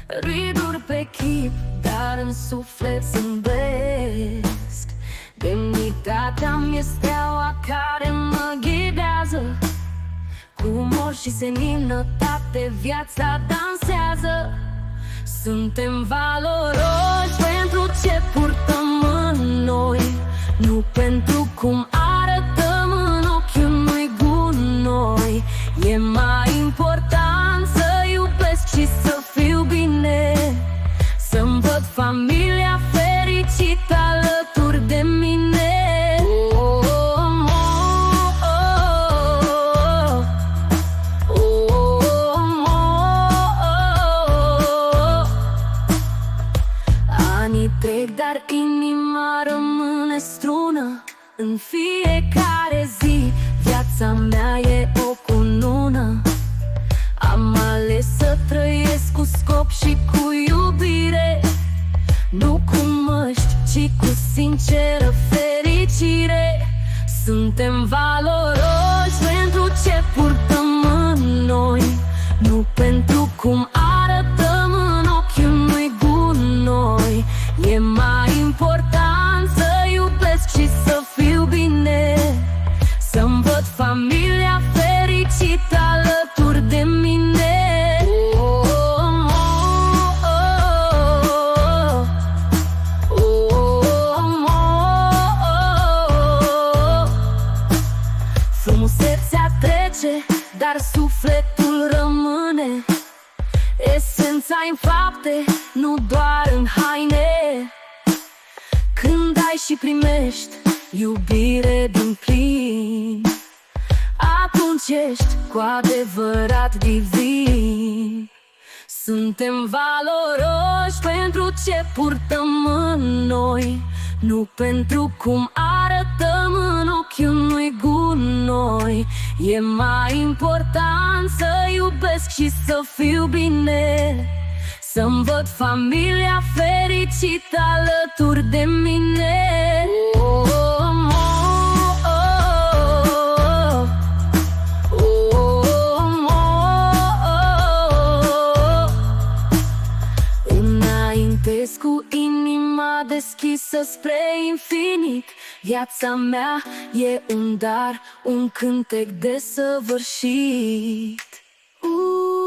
Riduri pe chip, dar în suflet zâmbesc. Demnitatea mi-e steaua care mă ghidează. Cu umor și seninătate viața dansează. Suntem valoroși pentru ce purtăm în noi, nu pentru cum arătăm în ochiul unui gunoi. E mai important să iubesc și să fiu bine, să-mi văd familia fericită alături de mine. Anii trec, dar inima rămâne strună. În fiecare zi viața mea e o cunună. Am ales să trăiesc cu scop și cu iubire, nu cu măști, ci cu sinceră fericire. Suntem valoroși pentru ce purtăm în noi, nu pentru cum arătăm în ochiul unui gunoi. E mai important să iubesc și să fiu bine, să-mi văd familia fericită alături de mine. Frumusețea trece, dar sufletul rămâne. Esența în fapte, nu doar în haine. Când ai și primești iubire din plin, atunci ești cu adevărat divin. Suntem valoroși pentru ce purtăm în noi, nu pentru cum arătăm în ochiul unui gunoi. E mai important să iubesc și să fiu bine, să-mi văd familia fericită alături de mine. Înaintez cu inima deschisă spre infinit. Viața mea e un dar, un cântec desăvârșit. Ooh.